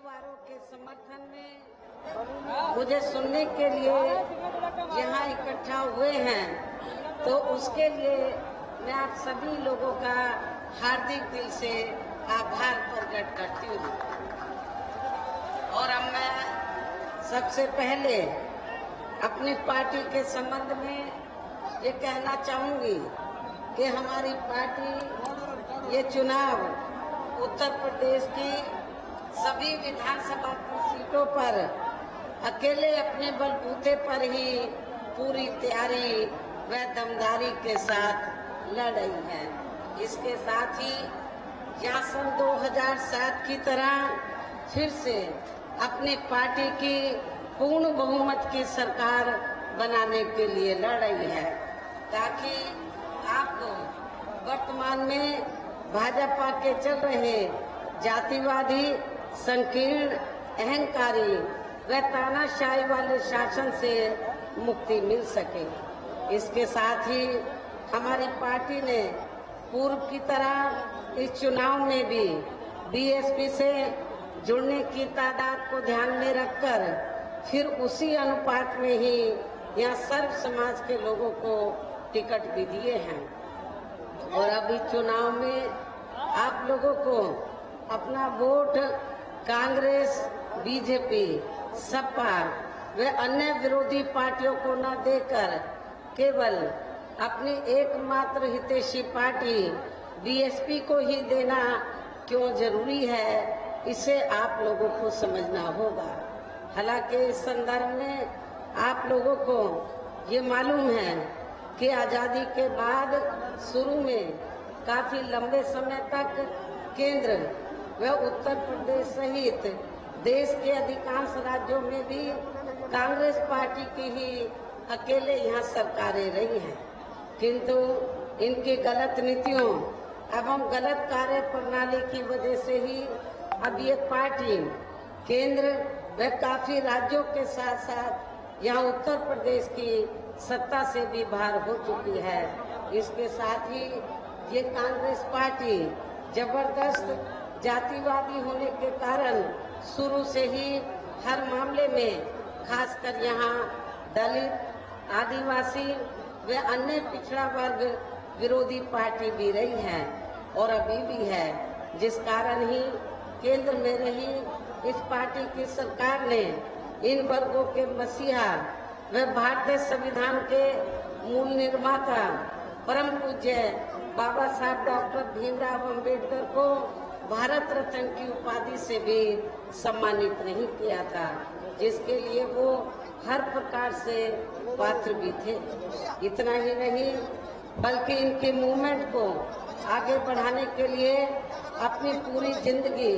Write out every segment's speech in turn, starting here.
उम्मीदवारों के समर्थन में मुझे सुनने के लिए यहाँ इकट्ठा हुए हैं, तो उसके लिए मैं आप सभी लोगों का हार्दिक दिल से आभार प्रकट करती हूँ। और अब मैं सबसे पहले अपनी पार्टी के संबंध में ये कहना चाहूंगी कि हमारी पार्टी ये चुनाव उत्तर प्रदेश की सभी विधानसभा की सीटों पर अकेले अपने बलबूते पर ही पूरी तैयारी व दमदारी के साथ लड़ रही है। इसके साथ ही यहाँ सन 2007 की तरह फिर से अपनी पार्टी की पूर्ण बहुमत की सरकार बनाने के लिए लड़ रही है, ताकि आप वर्तमान में भाजपा के चल रहे जातिवादी, संकीर्ण, अहंकारी व तानाशाही वाले शासन से मुक्ति मिल सके। इसके साथ ही हमारी पार्टी ने पूर्व की तरह इस चुनाव में भी बीएसपी से जुड़ने की तादाद को ध्यान में रखकर फिर उसी अनुपात में ही यहाँ सर्व समाज के लोगों को टिकट भी दिए हैं। और अभी चुनाव में आप लोगों को अपना वोट कांग्रेस, बीजेपी, सपा व अन्य विरोधी पार्टियों को न देकर केवल अपनी एकमात्र हितैषी पार्टी बीएसपी को ही देना क्यों जरूरी है, इसे आप लोगों को समझना होगा। हालांकि इस संदर्भ में आप लोगों को ये मालूम है कि आजादी के बाद शुरू में काफी लंबे समय तक केंद्र व उत्तर प्रदेश सहित देश के अधिकांश राज्यों में भी कांग्रेस पार्टी की ही अकेले यहाँ सरकारें रही हैं, किंतु इनकी गलत नीतियों एवं गलत कार्य प्रणाली की वजह से ही अब ये पार्टी केंद्र व काफी राज्यों के साथ साथ यहाँ उत्तर प्रदेश की सत्ता से भी बाहर हो चुकी है। इसके साथ ही ये कांग्रेस पार्टी जबरदस्त जातिवादी होने के कारण शुरू से ही हर मामले में खासकर यहाँ दलित, आदिवासी व अन्य पिछड़ा वर्ग विरोधी पार्टी भी रही है और अभी भी है, जिस कारण ही केंद्र में रही इस पार्टी की सरकार ने इन वर्गों के मसीहा व भारतीय संविधान के मूल निर्माता परम पूज्य बाबा साहब डॉक्टर भीमराव अम्बेडकर को भारत रत्न की उपाधि से भी सम्मानित नहीं किया था, जिसके लिए वो हर प्रकार से पात्र भी थे। इतना ही नहीं बल्कि इनके मूवमेंट को आगे बढ़ाने के लिए अपनी पूरी जिंदगी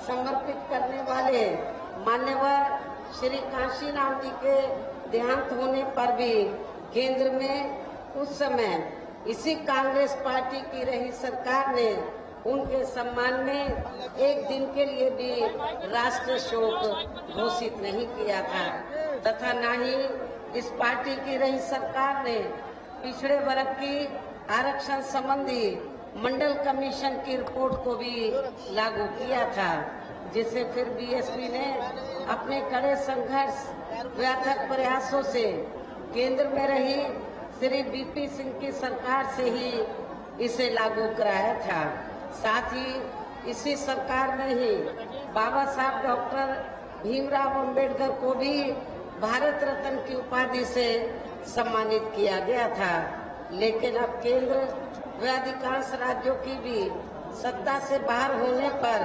समर्पित करने वाले मान्यवर श्री काशीराम जी के देहांत होने पर भी केंद्र में उस समय इसी कांग्रेस पार्टी की रही सरकार ने उनके सम्मान में एक दिन के लिए भी राष्ट्रीय शोक घोषित नहीं किया था, तथा न ही इस पार्टी की रही सरकार ने पिछड़े वर्ग की आरक्षण संबंधी मंडल कमीशन की रिपोर्ट को भी लागू किया था, जिसे फिर बीएसपी ने अपने कड़े संघर्ष व अथक प्रयासों से केंद्र में रही श्री बीपी सिंह की सरकार से ही इसे लागू कराया था। साथ ही इसी सरकार में ही बाबा साहब डॉक्टर भीमराव अम्बेडकर को भी भारत रत्न की उपाधि से सम्मानित किया गया था। लेकिन अब केंद्र व अधिकांश राज्यों की भी सत्ता से बाहर होने पर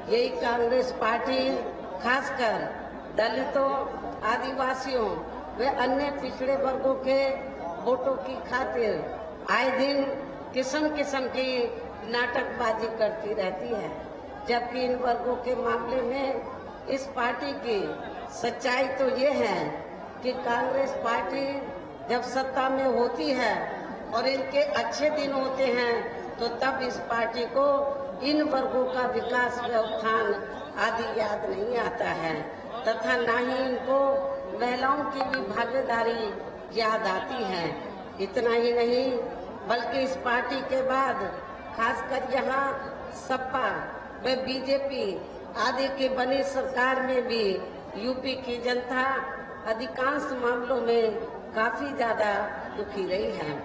यही कांग्रेस पार्टी खासकर दलितों, आदिवासियों व अन्य पिछड़े वर्गों के वोटों की खातिर आए दिन किस्म किस्म की नाटकबाजी करती रहती है, जबकि इन वर्गों के मामले में इस पार्टी की सच्चाई तो ये है कि कांग्रेस पार्टी जब सत्ता में होती है और इनके अच्छे दिन होते हैं तो तब इस पार्टी को इन वर्गों का विकास व उत्थान आदि याद नहीं आता है, तथा न ही इनको महिलाओं की भी भागीदारी याद आती है। इतना ही नहीं बल्कि इस पार्टी के बाद खासकर यहाँ सपा व बीजेपी आदि की बनी सरकार में भी यूपी की जनता अधिकांश मामलों में काफी ज्यादा दुखी रही है।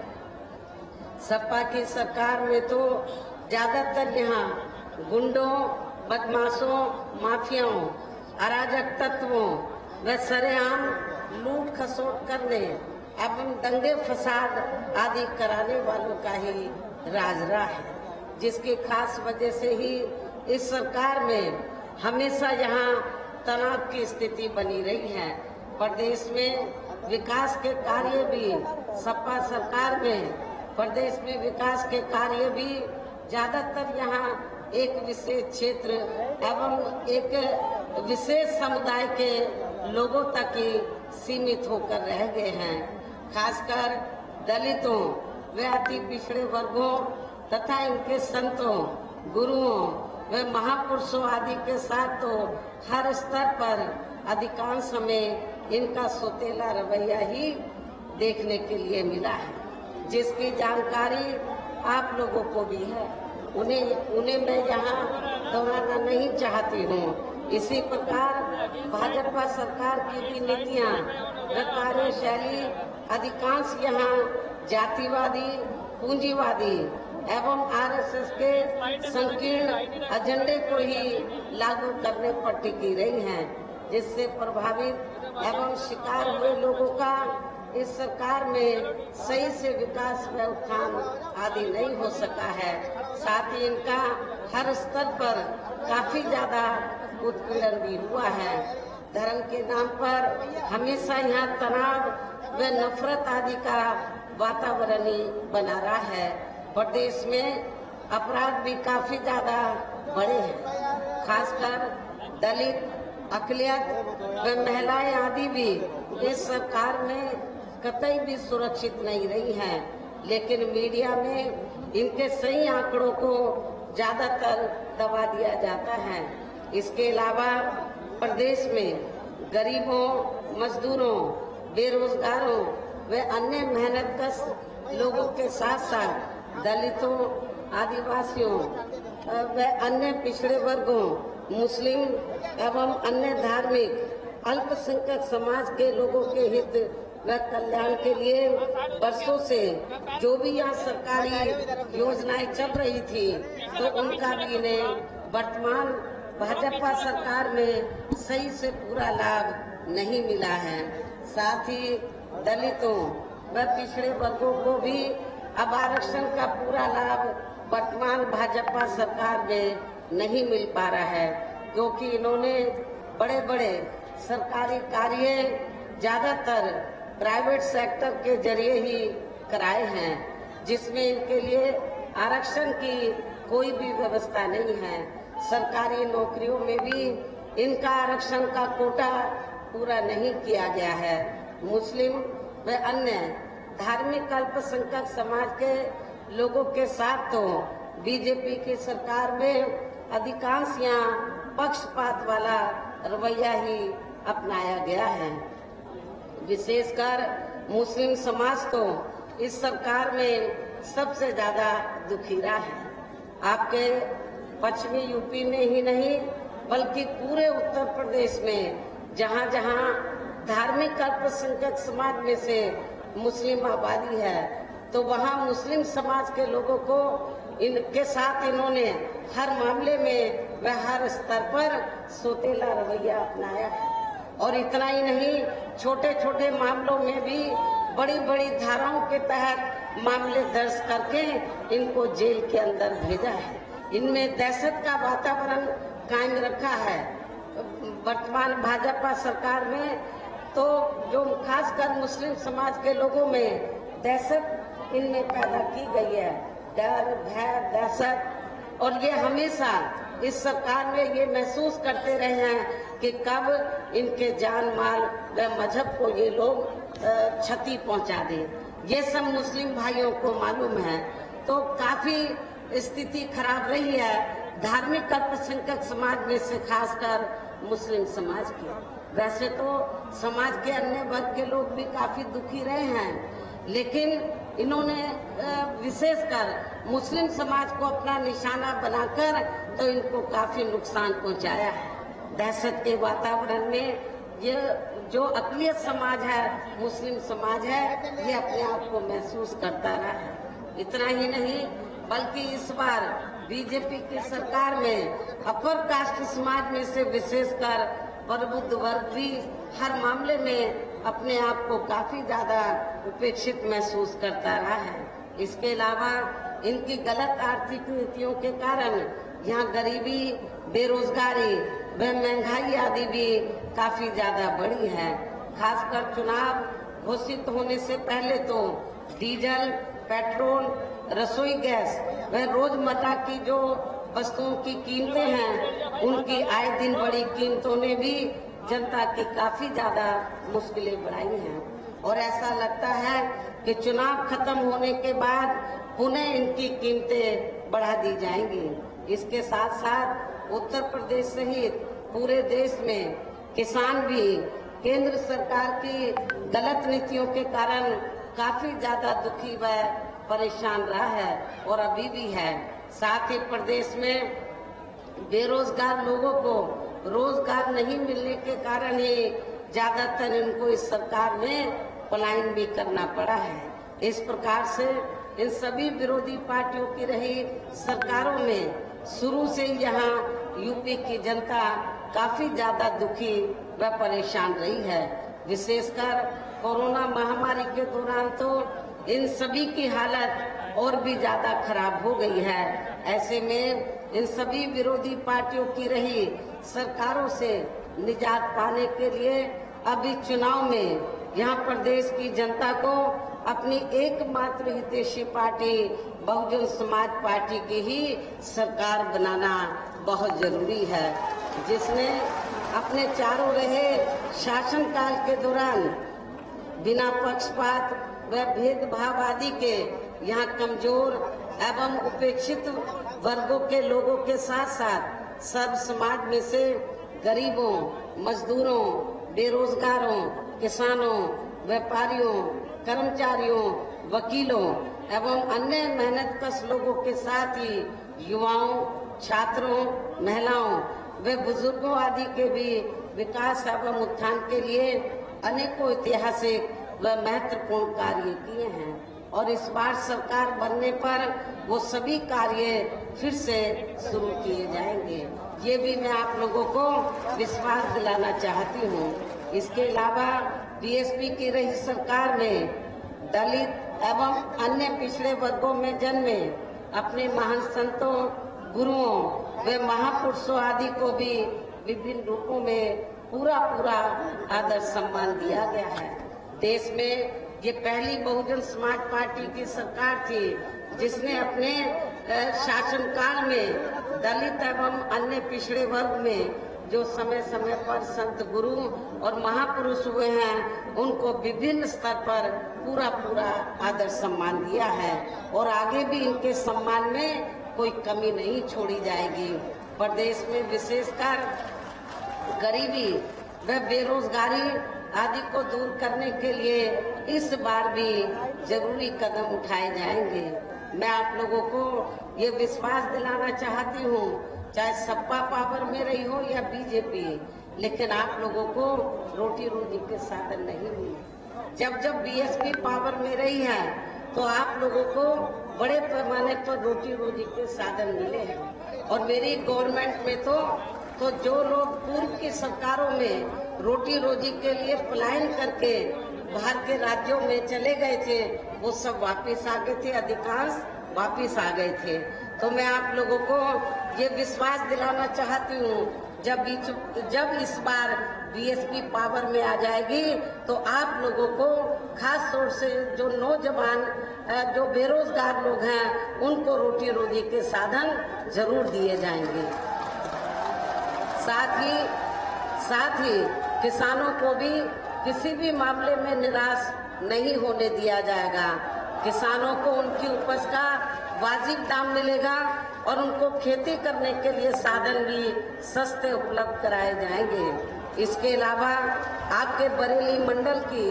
सपा की सरकार में तो ज्यादातर यहाँ गुंडों, बदमाशों, माफियाओं, अराजक तत्वों व सरेआम लूट खसोट करने एवं दंगे फसाद आदि कराने वालों का ही राज रहा है, जिसकी खास वजह से ही इस सरकार में हमेशा यहाँ तनाव की स्थिति बनी रही है। प्रदेश में विकास के कार्य भी सपा सरकार में प्रदेश में विकास के कार्य भी ज्यादातर यहाँ एक विशेष क्षेत्र एवं एक विशेष समुदाय के लोगों तक ही सीमित होकर रह गए हैं। खासकर दलितों व अति पिछड़े वर्गों तथा इनके संतों, गुरुओं व महापुरुषों आदि के साथ तो हर स्तर पर अधिकांश समय इनका सोतेला रवैया ही देखने के लिए मिला है, जिसकी जानकारी आप लोगों को भी है। उन्हें मैं यहाँ दोहराना नहीं चाहती हूँ। इसी प्रकार भाजपा सरकार की भी नीतियाँ व कार्यशैली अधिकांश यहाँ जातिवादी, पूंजीवादी एवं आरएसएस के संकीर्ण एजेंडे को ही लागू करने पर टिकी रही हैं, जिससे प्रभावित एवं शिकार हुए लोगों का इस सरकार में सही से विकास व उत्थान आदि नहीं हो सका है। साथ ही इनका हर स्तर पर काफी ज्यादा उत्पीड़न भी हुआ है। धर्म के नाम पर हमेशा यहाँ तनाव व नफरत आदि का वातावरण ही बना रहा है। प्रदेश में अपराध भी काफी ज्यादा बढ़े हैं। खासकर दलित, अकलियत व महिलाएं आदि भी इस सरकार में कतई भी सुरक्षित नहीं रही हैं, लेकिन मीडिया में इनके सही आंकड़ों को ज्यादातर दबा दिया जाता है। इसके अलावा प्रदेश में गरीबों, मजदूरों, बेरोजगारों व अन्य मेहनतकश लोगों के साथ साथ दलितों, आदिवासियों व अन्य पिछड़े वर्गों, मुस्लिम एवं अन्य धार्मिक अल्पसंख्यक समाज के लोगों के हित व कल्याण के लिए वर्षों से जो भी यहाँ सरकारी योजनाएं चल रही थी, तो उनका भी इन्हें वर्तमान भाजपा सरकार में सही से पूरा लाभ नहीं मिला है। साथ ही दलितों व पिछड़े वर्गों को भी अब आरक्षण का पूरा लाभ वर्तमान भाजपा सरकार में नहीं मिल पा रहा है, क्योंकि इन्होंने बड़े बड़े सरकारी कार्य ज्यादातर प्राइवेट सेक्टर के जरिए ही कराए हैं, जिसमें इनके लिए आरक्षण की कोई भी व्यवस्था नहीं है। सरकारी नौकरियों में भी इनका आरक्षण का कोटा पूरा नहीं किया गया है। मुस्लिम व अन्य धार्मिक अल्पसंख्यक समाज के लोगों के साथ तो बीजेपी की सरकार में अधिकांश यहाँ पक्षपात वाला रवैया ही अपनाया गया है। विशेषकर मुस्लिम समाज तो इस सरकार में सबसे ज्यादा दुखी रहा है। आपके पश्चिमी यूपी में ही नहीं बल्कि पूरे उत्तर प्रदेश में जहाँ जहाँ धार्मिक अल्पसंख्यक समाज में से मुस्लिम आबादी है, तो वहाँ मुस्लिम समाज के लोगों को इनके साथ इन्होंने हर मामले में व हर स्तर पर सोतेला रवैया अपनाया है। और इतना ही नहीं, छोटे छोटे मामलों में भी बड़ी बड़ी धाराओं के तहत मामले दर्ज करके इनको जेल के अंदर भेजा है। इनमें दहशत का वातावरण कायम रखा है। वर्तमान भाजपा सरकार में तो जो खासकर मुस्लिम समाज के लोगों में दहशत इनमें पैदा की गई है, डर, भय, दहशत, और ये हमेशा इस सरकार में ये महसूस करते रहे हैं कि कब इनके जान माल व मजहब को ये लोग क्षति पहुंचा दें। ये सब मुस्लिम भाइयों को मालूम है। तो काफी स्थिति खराब रही है धार्मिक अल्पसंख्यक समाज में से, खासकर मुस्लिम समाज की। वैसे तो समाज के अन्य वर्ग के लोग भी काफी दुखी रहे हैं, लेकिन इन्होंने विशेषकर मुस्लिम समाज को अपना निशाना बनाकर तो इनको काफी नुकसान पहुंचाया है। दहशत के वातावरण में ये जो अक़लियत समाज है, मुस्लिम समाज है, ये अपने आप को महसूस करता रहा है। इतना ही नहीं बल्कि इस बार बीजेपी की सरकार में अपर कास्ट समाज में से विशेषकर प्रबुद्ध वर्ग भी हर मामले में अपने आप को काफी ज्यादा उपेक्षित महसूस करता रहा है। इसके अलावा इनकी गलत आर्थिक नीतियों के कारण यहाँ गरीबी, बेरोजगारी व महंगाई आदि भी काफी ज्यादा बढ़ी है। खासकर चुनाव घोषित होने से पहले तो डीजल, पेट्रोल, रसोई गैस व रोजमर्रा की जो वस्तुओं की कीमतें हैं, उनकी आए दिन बढ़ी कीमतों ने भी जनता की काफी ज्यादा मुश्किलें बढ़ाई हैं। और ऐसा लगता है कि चुनाव खत्म होने के बाद पुनः इनकी कीमतें बढ़ा दी जाएंगी। इसके साथ साथ उत्तर प्रदेश सहित पूरे देश में किसान भी केंद्र सरकार की गलत नीतियों के कारण काफी ज्यादा दुखी व परेशान रहा है और अभी भी है। साथ ही प्रदेश में बेरोजगार लोगों को रोजगार नहीं मिलने के कारण ही ज्यादातर इनको इस सरकार में पलायन भी करना पड़ा है। इस प्रकार से इन सभी विरोधी पार्टियों की रही सरकारों में शुरू से यहाँ यूपी की जनता काफी ज्यादा दुखी व परेशान रही है। विशेषकर कोरोना महामारी के दौरान तो इन सभी की हालत और भी ज्यादा खराब हो गई है। ऐसे में इन सभी विरोधी पार्टियों की रही सरकारों से निजात पाने के लिए अभी चुनाव में यहाँ प्रदेश की जनता को अपनी एकमात्र हितैषी पार्टी बहुजन समाज पार्टी की ही सरकार बनाना बहुत जरूरी है, जिसने अपने चारों रहे शासनकाल के दौरान बिना पक्षपात व भेदभाव आदि के यहाँ कमजोर एवं उपेक्षित वर्गों के लोगों के साथ साथ सब समाज में से गरीबों, मजदूरों, बेरोजगारों, किसानों, व्यापारियों, कर्मचारियों, वकीलों एवं अन्य मेहनतकश लोगों के साथ ही युवाओं, छात्रों, महिलाओं व बुजुर्गों आदि के भी विकास एवं उत्थान के लिए अनेकों ऐतिहासिक व महत्वपूर्ण कार्य किए हैं। और इस बार सरकार बनने पर वो सभी कार्य फिर से शुरू किए जाएंगे, ये भी मैं आप लोगों को विश्वास दिलाना चाहती हूँ। इसके अलावा बीएसपी की रही सरकार में दलित एवं अन्य पिछड़े वर्गों में जन्मे अपने महान संतों, गुरुओं व महापुरुषों आदि को भी विभिन्न रूपों में पूरा आदर सम्मान दिया गया है। देश में ये पहली बहुजन समाज पार्टी की सरकार थी जिसने अपने शासनकाल में दलित एवं अन्य पिछड़े वर्ग में जो समय समय पर संत गुरु और महापुरुष हुए हैं, उनको विभिन्न स्तर पर पूरा आदर सम्मान दिया है और आगे भी इनके सम्मान में कोई कमी नहीं छोड़ी जाएगी। प्रदेश में विशेषकर गरीबी व बेरोजगारी आदि को दूर करने के लिए इस बार भी जरूरी कदम उठाए जाएंगे। मैं आप लोगों को ये विश्वास दिलाना चाहती हूँ, चाहे सपा पावर में रही हो या बीजेपी, लेकिन आप लोगों को रोटी रोजी के साधन नहीं मिले। जब बीएसपी पावर में रही है तो आप लोगों को बड़े पैमाने पर रोटी रोजी के साधन मिले हैं। और मेरी गवर्नमेंट में तो जो लोग पूर्व की सरकारों में रोटी रोजी के लिए पलायन करके बाहर के राज्यों में चले गए थे, वो सब वापस आ गए थे, अधिकांश वापस आ गए थे। तो मैं आप लोगों को ये विश्वास दिलाना चाहती हूँ, जब इस बार बीएसपी पावर में आ जाएगी तो आप लोगों को खास तौर से जो नौजवान जो बेरोजगार लोग हैं, उनको रोटी रोजी के साधन जरूर दिए जाएंगे। साथ ही किसानों को भी किसी भी मामले में निराश नहीं होने दिया जाएगा। किसानों को उनकी उपज का वाजिब दाम मिलेगा और उनको खेती करने के लिए साधन भी सस्ते उपलब्ध कराए जाएंगे। इसके अलावा आपके बरेली मंडल की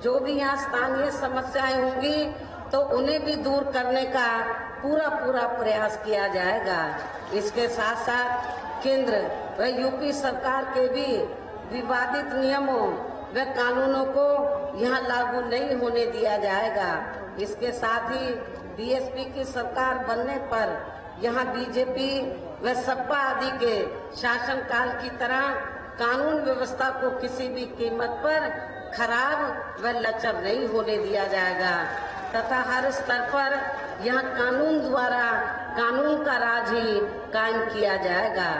जो भी यहाँ स्थानीय समस्याएं होंगी तो उन्हें भी दूर करने का पूरा प्रयास किया जाएगा। इसके साथ साथ केंद्र व यूपी सरकार के भी विवादित नियमों व कानूनों को यहाँ लागू नहीं होने दिया जाएगा। इसके साथ ही बीएसपी की सरकार बनने पर यहाँ बीजेपी व सपा आदि के शासनकाल की तरह कानून व्यवस्था को किसी भी कीमत पर खराब व लचर नहीं होने दिया जाएगा तथा हर स्तर पर यहाँ कानून द्वारा कानून का राज ही कायम किया जाएगा।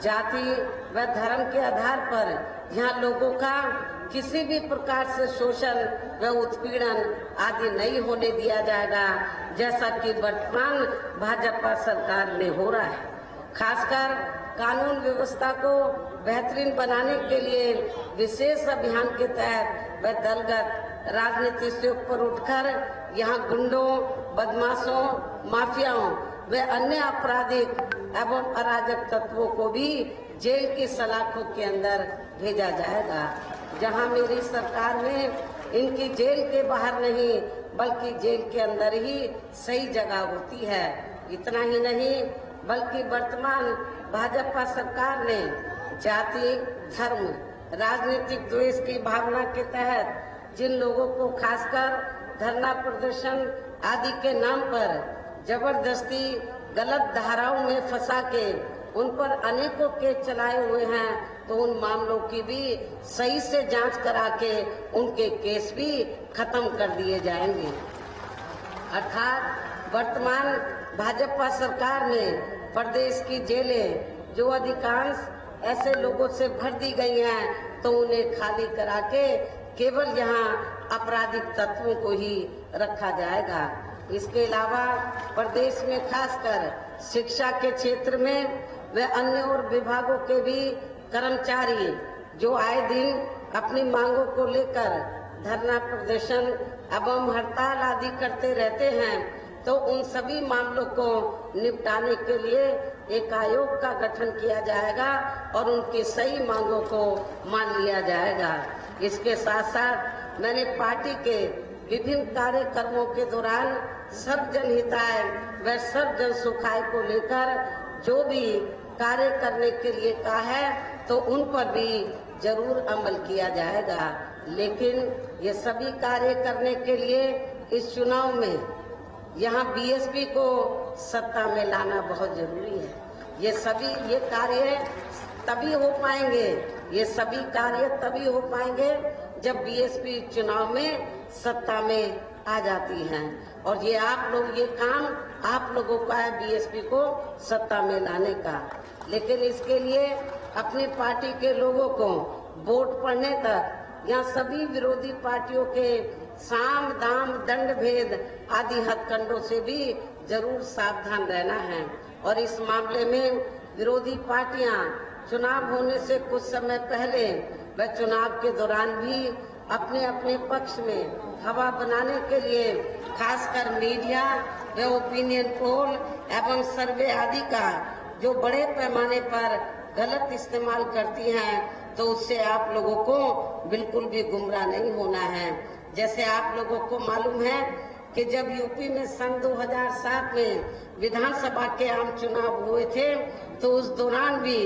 जाति व धर्म के आधार पर यहाँ लोगों का किसी भी प्रकार से शोषण व उत्पीड़न आदि नहीं होने दिया जाएगा, जैसा कि वर्तमान भाजपा सरकार में हो रहा है। खासकर कानून व्यवस्था को बेहतरीन बनाने के लिए विशेष अभियान के तहत व दलगत राजनीति से ऊपर उठकर यहाँ गुंडों, बदमाशों, माफियाओं व अन्य आपराधिक एवं अराजक तत्वों को भी जेल की सलाखों के अंदर भेजा जाएगा, जहां मेरी सरकार में इनकी जेल के बाहर नहीं बल्कि जेल के अंदर ही सही जगह होती है। इतना ही नहीं बल्कि वर्तमान भाजपा सरकार ने जाति, धर्म, राजनीतिक द्वेष की भावना के तहत जिन लोगों को खासकर धरना प्रदर्शन आदि के नाम पर जबरदस्ती गलत धाराओं में फंसा के उन पर अनेकों केस चलाए हुए हैं, तो उन मामलों की भी सही से जांच करा के उनके केस भी खत्म कर दिए जाएंगे। अर्थात वर्तमान भाजपा सरकार ने प्रदेश की जेलें जो अधिकांश ऐसे लोगों से भर दी गई हैं, तो उन्हें खाली करा के केवल यहाँ आपराधिक तत्वों को ही रखा जाएगा। इसके अलावा प्रदेश में खासकर शिक्षा के क्षेत्र में व अन्य और विभागों के भी कर्मचारी जो आए दिन अपनी मांगों को लेकर धरना प्रदर्शन एवं हड़ताल आदि करते रहते हैं, तो उन सभी मामलों को निपटाने के लिए एक आयोग का गठन किया जाएगा और उनकी सही मांगों को मान लिया जाएगा। इसके साथ साथ मैंने पार्टी के विभिन्न कार्यक्रमों के दौरान सब जनहिताय व सब जन सुखाय को लेकर जो भी कार्य करने के लिए कहा है, तो उन पर भी जरूर अमल किया जाएगा। लेकिन ये सभी कार्य करने के लिए इस चुनाव में यहाँ बीएसपी को सत्ता में लाना बहुत जरूरी है। ये कार्य तभी हो पाएंगे, ये सभी कार्य तभी हो पाएंगे जब बीएसपी चुनाव में सत्ता में आ जाती हैं, और ये काम आप लोगों का है बीएसपी को सत्ता में लाने का। लेकिन इसके लिए अपनी पार्टी के लोगों को वोट पड़ने तक यहाँ सभी विरोधी पार्टियों के साम दाम दंड भेद आदि हथकंडों से भी जरूर सावधान रहना है। और इस मामले में विरोधी पार्टियां चुनाव होने से कुछ समय पहले व चुनाव के दौरान भी अपने अपने पक्ष में हवा बनाने के लिए खासकर मीडिया व ओपिनियन पोल एवं सर्वे आदि का जो बड़े पैमाने पर गलत इस्तेमाल करती हैं, तो उससे आप लोगों को बिल्कुल भी गुमराह नहीं होना है। जैसे आप लोगों को मालूम है कि जब यूपी में सन 2007 में विधानसभा के आम चुनाव हुए थे, तो उस दौरान भी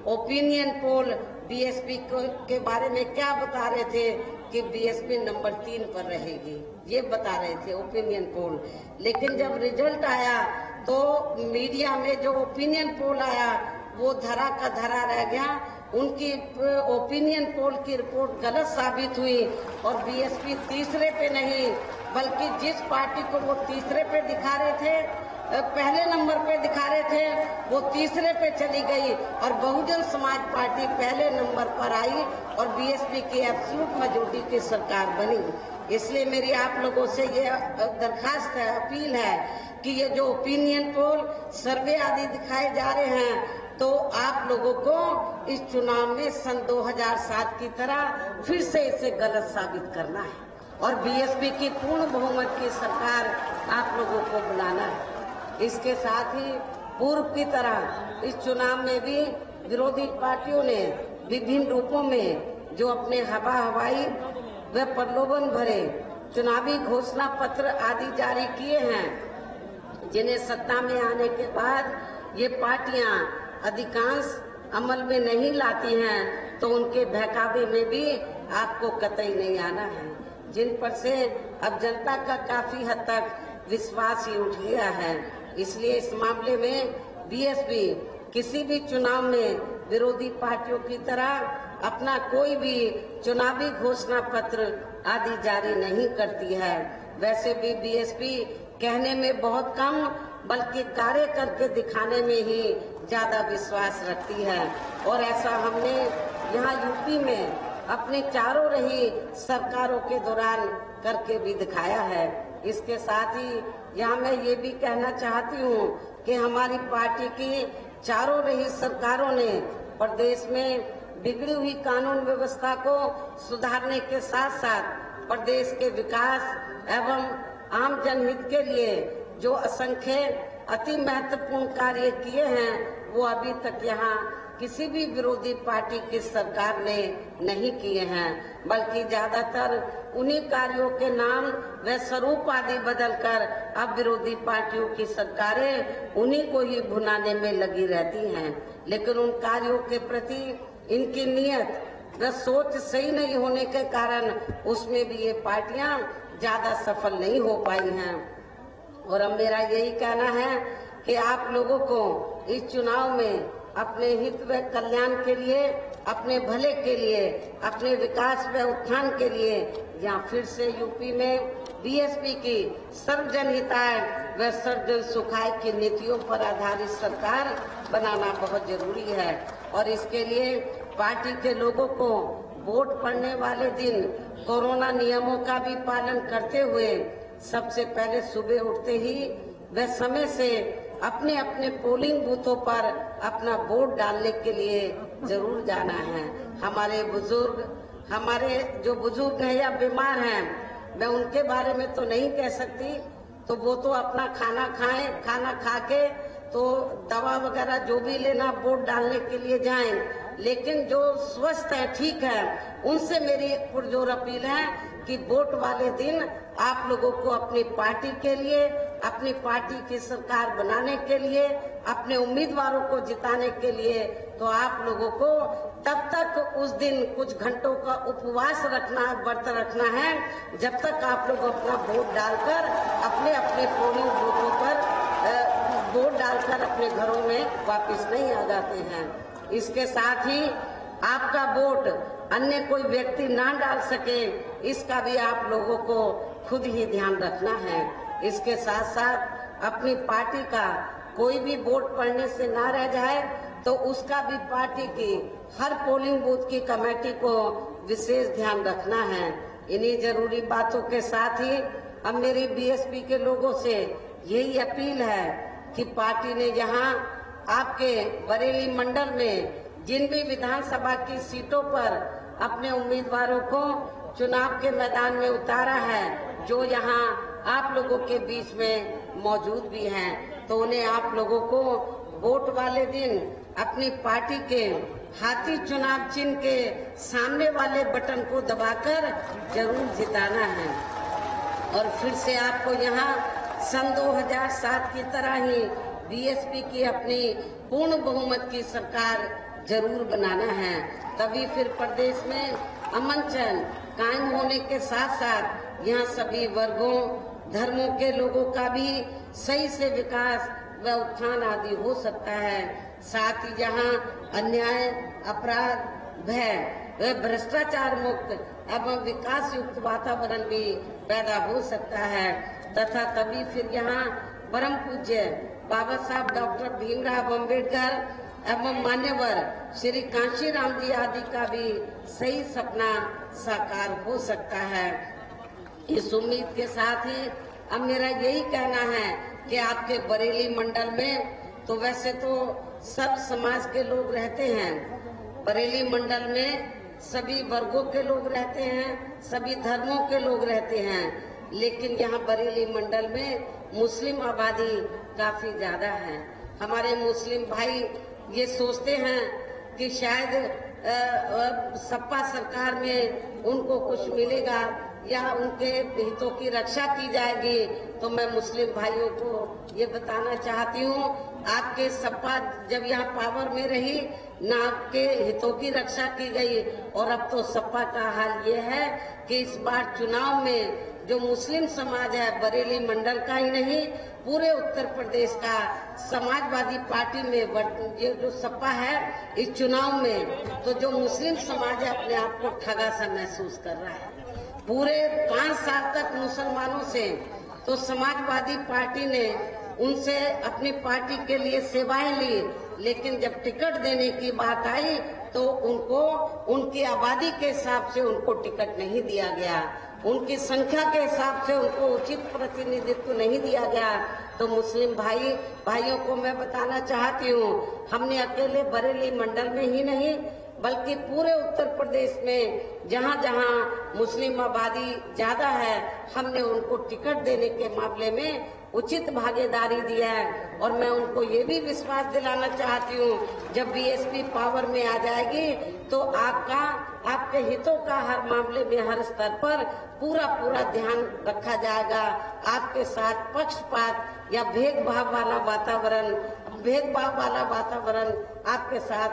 ओपिनियन पोल बीएसपी के बारे में क्या बता रहे थे कि बीएसपी नंबर 3 पर रहेगी, ये बता रहे थे ओपिनियन पोल। लेकिन जब रिजल्ट आया तो मीडिया में जो ओपिनियन पोल आया वो धरा का धरा रह गया। उनकी ओपिनियन पोल की रिपोर्ट गलत साबित हुई और बीएसपी तीसरे पे नहीं बल्कि जिस पार्टी को वो तीसरे पे दिखा रहे थे, पहले नंबर पे दिखा रहे थे, वो तीसरे पे चली गई और बहुजन समाज पार्टी पहले नंबर पर आई और बीएसपी की एब्सोल्यूट मेजॉरिटी की सरकार बनी। इसलिए मेरी आप लोगों से ये दरखास्त है, अपील है कि ये जो ओपिनियन पोल सर्वे आदि दिखाए जा रहे हैं, तो आप लोगों को इस चुनाव में सन 2007 की तरह फिर से इसे गलत साबित करना है और बीएसपी की पूर्ण बहुमत की सरकार आप लोगों को बुलाना है। इसके साथ ही पूर्व की तरह इस चुनाव में भी विरोधी पार्टियों ने विभिन्न रूपों में जो अपने हवाई व प्रलोभन भरे चुनावी घोषणा पत्र आदि जारी किए हैं, जिन्हें सत्ता में आने के बाद ये पार्टियां अधिकांश अमल में नहीं लाती हैं, तो उनके बहकावे में भी आपको कतई नहीं आना है, जिन पर से अब जनता का काफी हद तक विश्वास ही उठ गया है। इसलिए इस मामले में बीएसपी किसी भी चुनाव में विरोधी पार्टियों की तरह अपना कोई भी चुनावी घोषणा पत्र आदि जारी नहीं करती है। वैसे भी बीएसपी कहने में बहुत कम बल्कि कार्य करके दिखाने में ही ज्यादा विश्वास रखती है, और ऐसा हमने यहाँ यूपी में अपने चारों रही सरकारों के दौरान करके भी दिखाया है। इसके साथ ही यहाँ मैं ये भी कहना चाहती हूँ कि हमारी पार्टी की चारों रही सरकारों ने प्रदेश में बिगड़ी हुई कानून व्यवस्था को सुधारने के साथ साथ प्रदेश के विकास एवं आम जनहित के लिए जो असंख्य अति महत्वपूर्ण कार्य किए हैं, वो अभी तक यहाँ किसी भी विरोधी पार्टी की सरकार ने नहीं किए हैं, बल्कि ज्यादातर उन्हीं कार्यों के नाम व स्वरूप आदि बदलकर अब विरोधी पार्टियों की सरकारें उन्हीं को ही भुनाने में लगी रहती हैं। लेकिन उन कार्यों के प्रति इनकी नियत व सोच सही नहीं होने के कारण उसमें भी ये पार्टियां ज्यादा सफल नहीं हो पाई हैं। और अब मेरा यही कहना है कि आप लोगों को इस चुनाव में अपने हित व कल्याण के लिए, अपने भले के लिए, अपने विकास व उत्थान के लिए यहाँ फिर से यूपी में बीएसपी की सर्वजनहिताय व सर्वजन सुखाय की नीतियों पर आधारित सरकार बनाना बहुत जरूरी है। और इसके लिए पार्टी के लोगों को वोट पड़ने वाले दिन कोरोना नियमों का भी पालन करते हुए सबसे पहले सुबह उठते ही व समय से अपने अपने पोलिंग बूथों पर अपना वोट डालने के लिए जरूर जाना है। हमारे जो बुजुर्ग हैं या बीमार हैं, मैं उनके बारे में तो नहीं कह सकती, तो वो तो अपना खाना खाएं, खाना खा के तो दवा वगैरह जो भी लेना वोट डालने के लिए जाएं। लेकिन जो स्वस्थ है, ठीक है, उनसे मेरी पुरजोर अपील है कि वोट वाले दिन आप लोगों को अपनी पार्टी के लिए, अपनी पार्टी की सरकार बनाने के लिए, अपने उम्मीदवारों को जिताने के लिए, तो आप लोगों को तब तक उस दिन कुछ घंटों का उपवास रखना, व्रत रखना है, जब तक आप लोग अपना वोट डालकर अपने अपने पोलिंग बूथों पर वोट डालकर अपने घरों में वापस नहीं आ जाते हैं। इसके साथ ही आपका वोट अन्य कोई व्यक्ति ना डाल सके, इसका भी आप लोगों को खुद ही ध्यान रखना है। इसके साथ साथ अपनी पार्टी का कोई भी वोट पड़ने से ना रह जाए, तो उसका भी पार्टी की हर पोलिंग बूथ की कमेटी को विशेष ध्यान रखना है। इन्हीं जरूरी बातों के साथ ही अब मेरी बीएसपी के लोगों से यही अपील है कि पार्टी ने यहाँ आपके बरेली मंडल में जिन भी विधानसभा की सीटों पर अपने उम्मीदवारों को चुनाव के मैदान में उतारा है, जो यहाँ आप लोगों के बीच में मौजूद भी हैं, तो उन्हें आप लोगों को वोट वाले दिन अपनी पार्टी के हाथी चुनाव चिन्ह के सामने वाले बटन को दबाकर जरूर जिताना है। और फिर से आपको यहाँ सन 2007 की तरह ही बीएसपी की अपनी पूर्ण बहुमत की सरकार जरूर बनाना है। तभी फिर प्रदेश में अमन चैन कायम होने के साथ साथ यहाँ सभी वर्गों, धर्मों के लोगों का भी सही से विकास व उत्थान आदि हो सकता है। साथ ही यहाँ अन्याय, अपराध, भय व भ्रष्टाचार मुक्त एवं विकास युक्त वातावरण भी पैदा हो सकता है। तथा तभी फिर यहाँ परम पूज्य बाबा साहब डॉक्टर भीमराव अम्बेडकर एवं मान्यवर श्री कांशीराम जी आदि का भी सही सपना साकार हो सकता है। इस उम्मीद के साथ ही अब मेरा यही कहना है कि आपके बरेली मंडल में तो वैसे तो सब समाज के लोग रहते हैं, बरेली मंडल में सभी वर्गों के लोग रहते हैं, सभी धर्मों के लोग रहते हैं, लेकिन यहाँ बरेली मंडल में मुस्लिम आबादी काफी ज्यादा है। हमारे मुस्लिम भाई ये सोचते हैं कि शायद सपा सरकार में उनको कुछ मिलेगा या उनके हितों की रक्षा की जाएगी, तो मैं मुस्लिम भाइयों को ये बताना चाहती हूँ, आपके सपा जब यहाँ पावर में रही न आपके हितों की रक्षा की गई, और अब तो सपा का हाल ये है कि इस बार चुनाव में जो मुस्लिम समाज है, बरेली मंडल का ही नहीं पूरे उत्तर प्रदेश का, समाजवादी पार्टी में ये जो सपा है इस चुनाव में, तो जो मुस्लिम समाज है अपने आप को ठगा सा महसूस कर रहा है। पूरे 5 साल तक मुसलमानों से तो समाजवादी पार्टी ने उनसे अपनी पार्टी के लिए सेवाएं ली, लेकिन जब टिकट देने की बात आई तो उनको उनकी आबादी के हिसाब से उनको टिकट नहीं दिया गया, उनकी संख्या के हिसाब से उनको उचित प्रतिनिधित्व नहीं दिया गया। तो मुस्लिम भाइयों को मैं बताना चाहती हूँ, हमने अकेले बरेली मंडल में ही नहीं बल्कि पूरे उत्तर प्रदेश में जहाँ जहाँ मुस्लिम आबादी ज्यादा है, हमने उनको टिकट देने के मामले में उचित भागीदारी दिया है। और मैं उनको ये भी विश्वास दिलाना चाहती हूँ, जब बीएसपी पावर में आ जाएगी तो आपके हितों का हर मामले में हर स्तर पर पूरा ध्यान रखा जाएगा। आपके साथ पक्षपात या भेदभाव वाला वातावरण आपके साथ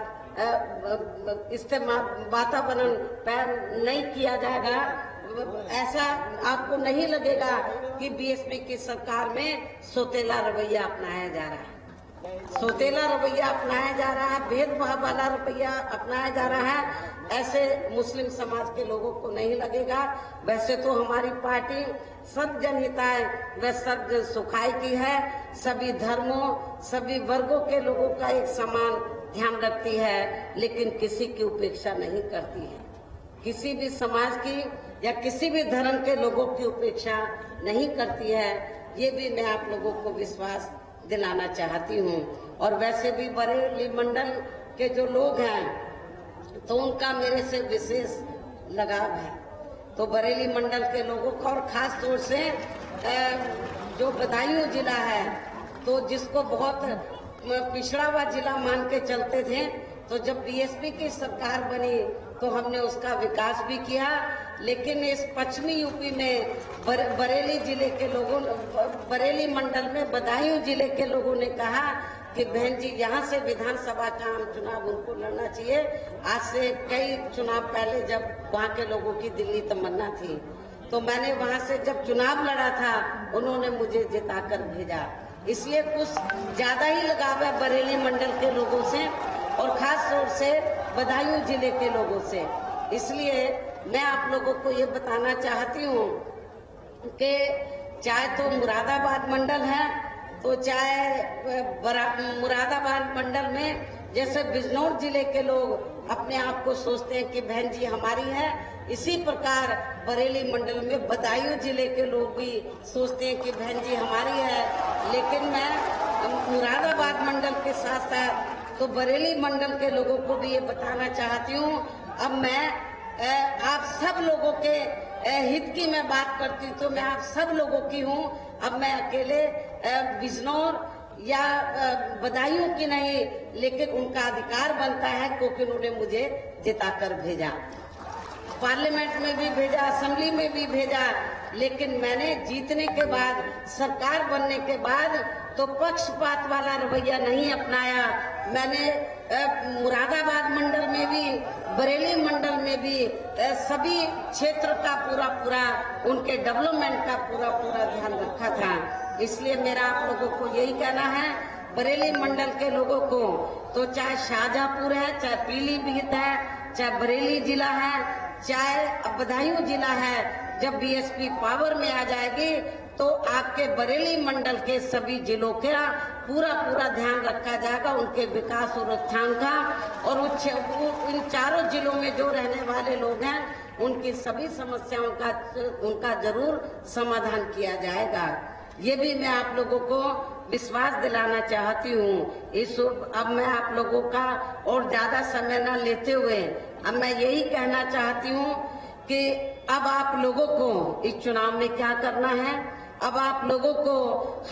इस्तेमाल वातावरण पैदा नहीं किया जाएगा। ऐसा आपको नहीं लगेगा कि बीएसपी की सरकार में सौतेला रवैया अपनाया जा रहा है, भेदभाव वाला रवैया अपनाया जा रहा है। ऐसे मुस्लिम समाज के लोगों को नहीं लगेगा। वैसे तो हमारी पार्टी सब जनहिताय व सब जन सुखाई की है, सभी धर्मों सभी वर्गों के लोगों का एक समान ध्यान रखती है, लेकिन किसी की उपेक्षा नहीं करती है, किसी भी समाज की या किसी भी धर्म के लोगों की उपेक्षा नहीं करती है। ये भी मैं आप लोगों को विश्वास दिलाना चाहती हूँ। और वैसे भी बरेली मंडल के जो लोग हैं तो उनका मेरे से विशेष लगाव है। तो बरेली मंडल के लोगों का और खास तौर से जो बदायूं जिला है, तो जिसको बहुत पिछड़ा हुआ जिला मान के चलते थे, तो जब बीएसपी की सरकार बनी तो हमने उसका विकास भी किया। लेकिन इस पश्चिमी यूपी में बरेली जिले के लोगों, बरेली मंडल में बदायूं जिले के लोगों ने कहा कि बहन जी यहाँ से विधानसभा का आम चुनाव उनको लड़ना चाहिए। आज से कई चुनाव पहले जब वहाँ के लोगों की दिल्ली तमन्ना थी, तो मैंने वहाँ से जब चुनाव लड़ा था उन्होंने मुझे जिताकर भेजा। इसलिए कुछ ज्यादा ही लगाव है बरेली मंडल के लोगों से और खास तौर से बदायूं जिले के लोगों से। इसलिए मैं आप लोगों को ये बताना चाहती हूँ कि चाहे तो मुरादाबाद मंडल है, तो चाहे मुरादाबाद मंडल में जैसे बिजनौर जिले के लोग अपने आप को सोचते हैं कि बहन जी हमारी है, इसी प्रकार बरेली मंडल में बदायूं जिले के लोग भी सोचते हैं कि बहन जी हमारी है। लेकिन मैं मुरादाबाद मंडल के साथ साथ तो बरेली मंडल के लोगों को भी ये बताना चाहती हूँ, अब मैं आप सब लोगों के हित की मैं बात करती हूँ तो मैं आप सब लोगों की हूँ। अब मैं अकेले बिजनौर या बदायूं की नहीं, लेकिन उनका अधिकार बनता है क्योंकि उन्होंने मुझे जिताकर भेजा, पार्लियामेंट में भी भेजा, असेंबली में भी भेजा। लेकिन मैंने जीतने के बाद, सरकार बनने के बाद तो पक्षपात वाला रवैया नहीं अपनाया। मैंने मुरादाबाद मंडल में भी, बरेली मंडल में भी सभी क्षेत्र का पूरा उनके डेवलपमेंट का पूरा ध्यान रखा था। इसलिए मेरा आप लोगों को यही कहना है, बरेली मंडल के लोगों को, तो चाहे शाहजहांपुर है, चाहे पीलीभीत है, चाहे बरेली जिला है, चाहे बदायूं जिला है, जब बीएसपी पावर में आ जाएगी तो आपके बरेली मंडल के सभी जिलों का पूरा ध्यान रखा जाएगा, उनके विकास और उत्थान का। और इन चारों जिलों में जो रहने वाले लोग हैं उनकी सभी समस्याओं का उनका जरूर समाधान किया जाएगा। ये भी मैं आप लोगों को विश्वास दिलाना चाहती हूँ। अब मैं आप लोगों का और ज्यादा समय न लेते हुए अब मैं यही कहना चाहती हूँ कि अब आप लोगों को इस चुनाव में क्या करना है, अब आप लोगों को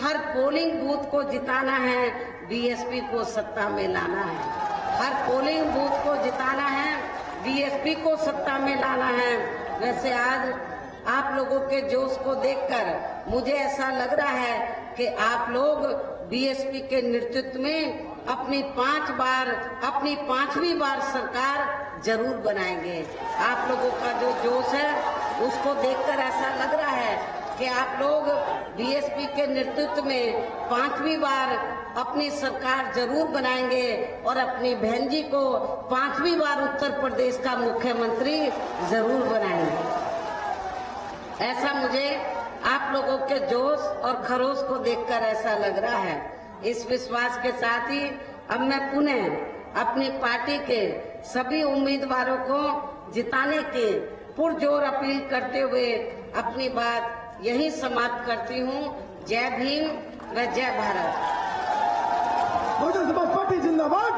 हर पोलिंग बूथ को जिताना है, बीएसपी को सत्ता में लाना है। हर पोलिंग बूथ को जिताना है, बीएसपी को सत्ता में लाना है। वैसे आज आप लोगों के जोश को देखकर मुझे ऐसा लग रहा है कि आप लोग बीएसपी के नेतृत्व में अपनी 5वीं बार सरकार जरूर बनाएंगे। आप लोगों का जो जोश है उसको देखकर ऐसा लग रहा है कि आप लोग बीएसपी के नेतृत्व में 5वीं बार अपनी सरकार जरूर बनाएंगे और अपनी बहन जी को 5वीं बार उत्तर प्रदेश का मुख्यमंत्री जरूर बनाएंगे। ऐसा मुझे आप लोगों के जोश और खरोश को देखकर ऐसा लग रहा है। इस विश्वास के साथ ही अब मैं पुनः अपनी पार्टी के सभी उम्मीदवारों को जिताने की पुरजोर अपील करते हुए अपनी बात यही समाप्त करती हूँ। जय भीम व जय भारत। बहुजन समाज पार्टी जिंदाबाद।